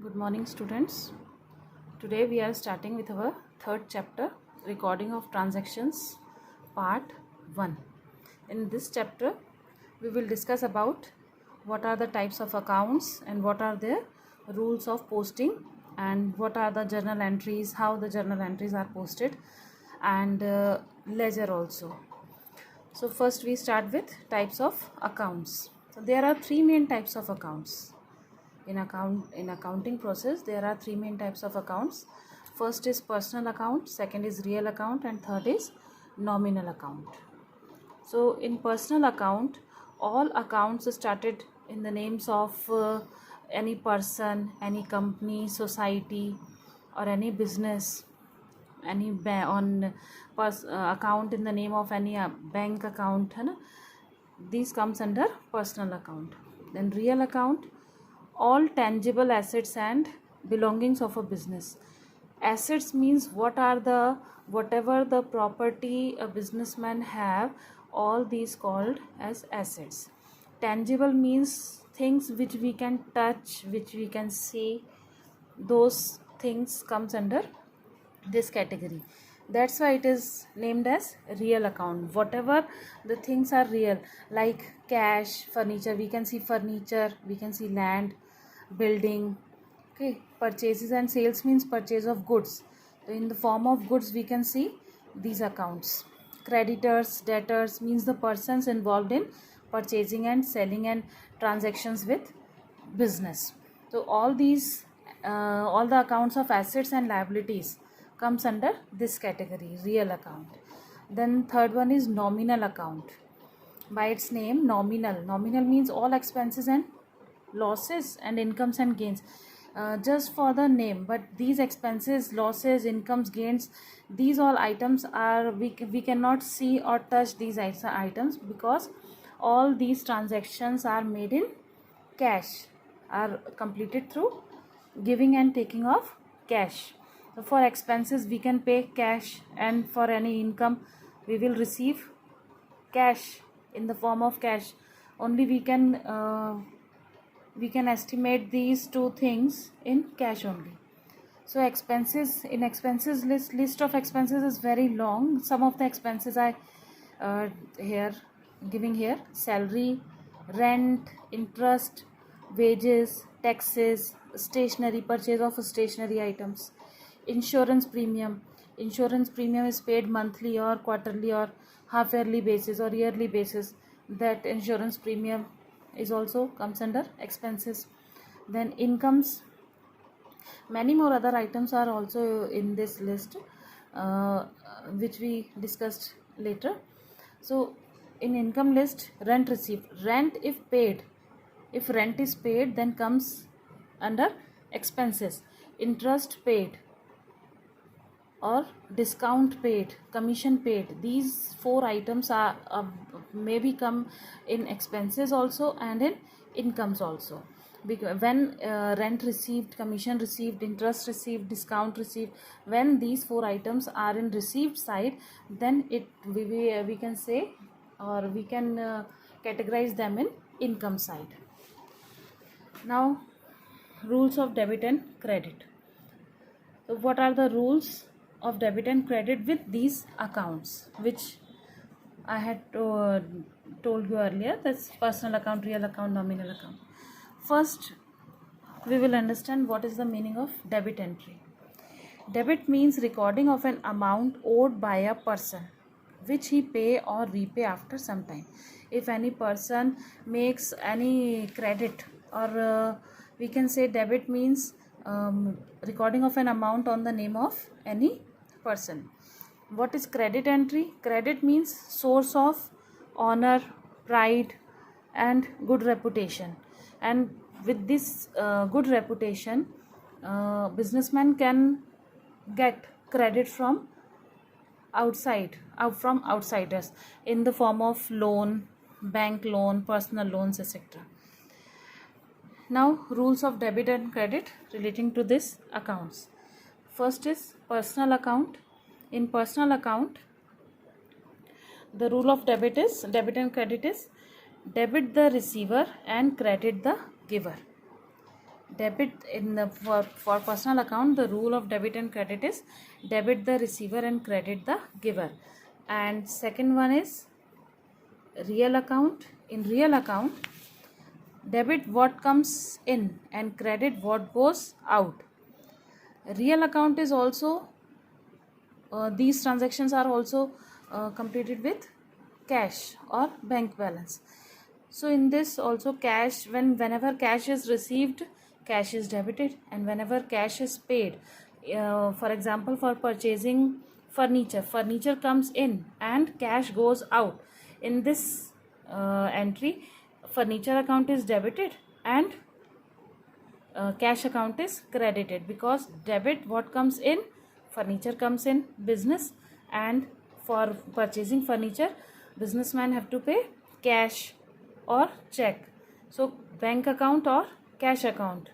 Good morning, students. Today we are starting with our third chapter, Recording of Transactions, Part 1. In this chapter, we will discuss about what are the types of accounts and what are the rules of posting and what are the journal entries, how the journal entries are posted, and ledger also. So first we start with types of accounts. So there are three main types of accounts. In accounting process, there are three main types of accounts. First is personal account, second is real account, and third is nominal account. So in personal account, all accounts started in the names of any person, any company, society, or any business, any account in the name of any bank account, hai na? These comes under personal account. Then real account, all tangible assets and belongings of a business. Assets means whatever the property a businessman have, all these called as assets. Tangible means things which we can touch, which we can see. Those things comes under this category. That's why it is named as real account. Whatever the things are real, like cash, furniture, we can see furniture, we can see land, building. Okay, purchases and sales means purchase of goods. So in the form of goods we can see these accounts. Creditors, debtors means the persons involved in purchasing and selling and transactions with business. So all the accounts of assets and liabilities comes under this category, real account. Then third one is nominal account. By its name, nominal means all expenses and losses and incomes and gains, just for the name, but these expenses, losses, incomes, gains, these all items are we cannot see or touch these items, because all these transactions are made in cash, are completed through giving and taking of cash. So for expenses we can pay cash, and for any income we will receive cash in the form of cash. Only we can estimate these two things in cash only. So expenses, in expenses list of expenses is very long. Some of the expenses I here giving here: salary, rent, interest, wages, taxes, stationery, purchase of stationery items, insurance premium. Insurance premium is paid monthly or quarterly or half yearly basis or yearly basis. That insurance premium is also comes under expenses. Then incomes, many more other items are also in this list, which we discussed later. So in income list, rent received, rent if paid, if rent is paid, then comes under expenses. Interest paid or discount paid, commission paid, these four items are maybe come in expenses also and in incomes also. Because when rent received, commission received, interest received, discount received, when these four items are in received side, then we can say, or we can categorize them in income side. Now, rules of debit and credit. So what are the rules of debit and credit with these accounts, which I had told you earlier? That's personal account, real account, nominal account. First, we will understand what is the meaning of debit entry. Debit means recording of an amount owed by a person, which he pay or repay after some time. If any person makes any credit, or we can say debit means recording of an amount on the name of any person. What is credit entry? Credit means source of honor, pride, and good reputation. And with this good reputation, businessman can get credit from outsiders in the form of loan, bank loan, personal loans, etc. Now, rules of debit and credit relating to this accounts. First is personal account. In personal account, the rule of debit and credit is debit the receiver and credit the giver. Debit in the for personal account, the rule of debit and credit is debit the receiver and credit the giver. And second one is real account. In real account, debit what comes in and credit what goes out. Real account is also these transactions are also completed with cash or bank balance. So in this also cash, whenever cash is received, cash is debited, and whenever cash is paid, for example, for purchasing furniture comes in and cash goes out. In this entry, furniture account is debited and cash account is credited, because debit what comes in, furniture comes in business, and for purchasing furniture businessman have to pay cash or check. So bank account or cash account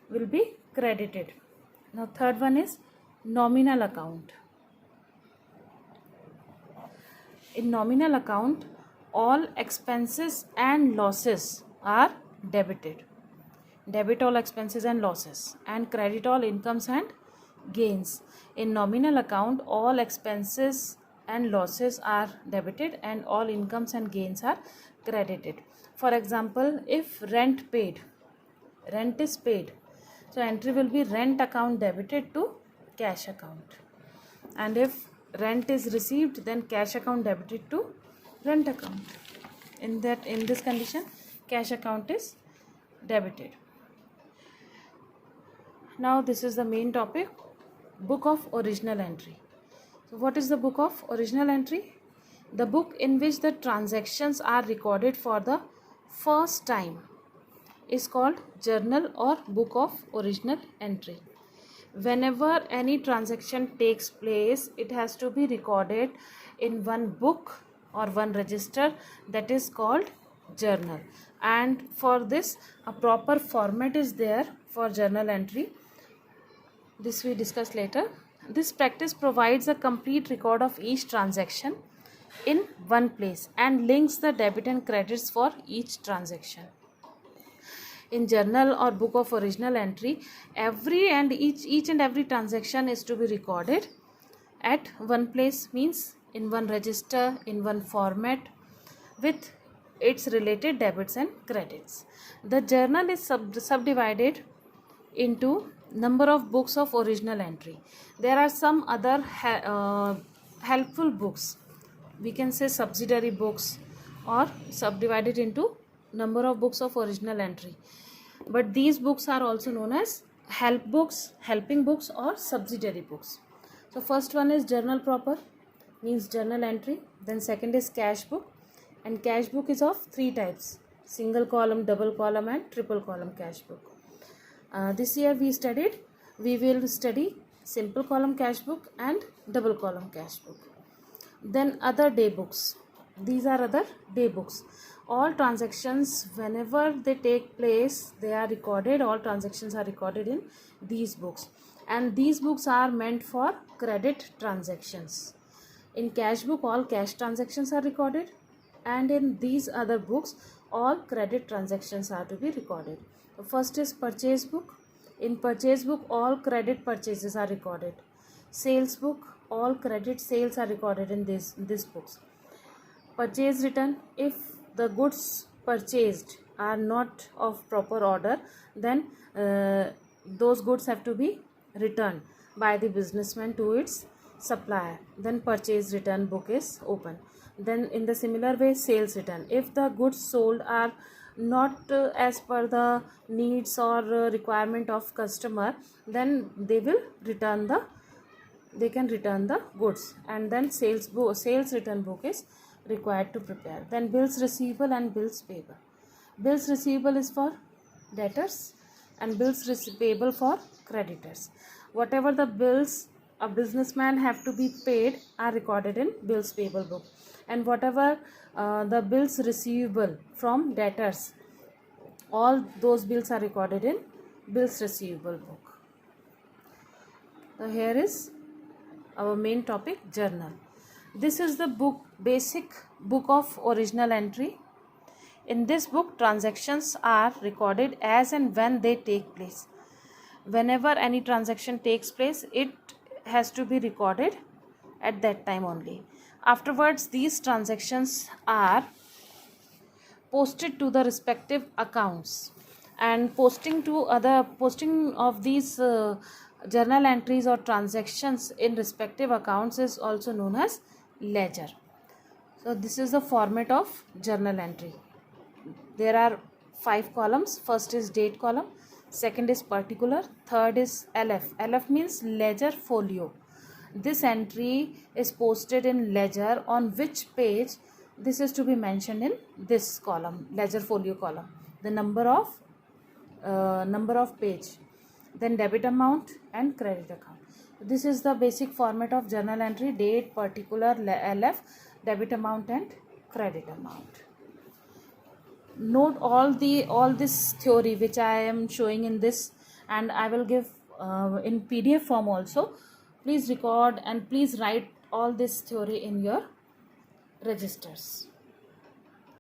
will be credited. Now third one is nominal account. In nominal account, all expenses and losses are debited. Debit all expenses and losses, and credit all incomes and gains. In nominal account, all expenses and losses are debited and all incomes and gains are credited. For example, if rent is paid, so entry will be rent account debited to cash account. And if rent is received, then cash account debited to rent account. In this condition, cash account is debited. Now this is the main topic, book of original entry. So what is the book of original entry? The book in which the transactions are recorded for the first time is called journal or book of original entry. Whenever any transaction takes place, it has to be recorded in one book or one register, that is called journal. And for this, a proper format is there for journal entry. This we discuss later. This practice provides a complete record of each transaction in one place and links the debit and credits for each transaction. In journal or book of original entry, each and every transaction is to be recorded at one place, means in one register, in one format, with its related debits and credits. The journal is subdivided into number of books of original entry. There are some other helpful books, we can say subsidiary books, or subdivided into number of books of original entry, but these books are also known as helping books or subsidiary books. So first one is journal proper, means journal entry. Then second is cash book, and cash book is of three types: single column, double column and triple column cash book. This year we will study simple column cash book and double column cash book. Then other day books. These are other day books. All transactions, whenever they take place, they are recorded. All transactions are recorded in these books, and these books are meant for credit transactions. In cash book, all cash transactions are recorded, and in these other books, all credit transactions are to be recorded. First is purchase book. In purchase book, all credit purchases are recorded. Sales book, all credit sales are recorded in these books. Purchase return, if the goods purchased are not of proper order, then those goods have to be returned by the businessman to its supplier. Then purchase return book is open. Then in the similar way, sales return, if the goods sold are not as per the needs or requirement of customer, then they can return the goods, and then sales return book is required to prepare. Then bills receivable and bills payable. Bills receivable is for debtors and bills payable for creditors. Whatever the bills a businessman have to be paid are recorded in bills payable book, and whatever the bills receivable from debtors, all those bills are recorded in bills receivable book. So here is our main topic, journal. This is the basic book of original entry. In this book, transactions are recorded as and when they take place. Whenever any transaction takes place, it has to be recorded at that time only. Afterwards, these transactions are posted to the respective accounts, and posting of these journal entries or transactions in respective accounts is also known as ledger. So this is the format of journal entry. There are 5 columns. First is date column, second is particular, third is LF. LF means ledger folio. This entry is posted in ledger. On which page? This is to be mentioned in this column, ledger folio column. The number of page, then debit amount and credit account. This is the basic format of journal entry: date, particular, LF, debit amount and credit amount. Note all this theory which I am showing in this, and I will give in PDF form also. Please record and please write all this theory in your registers.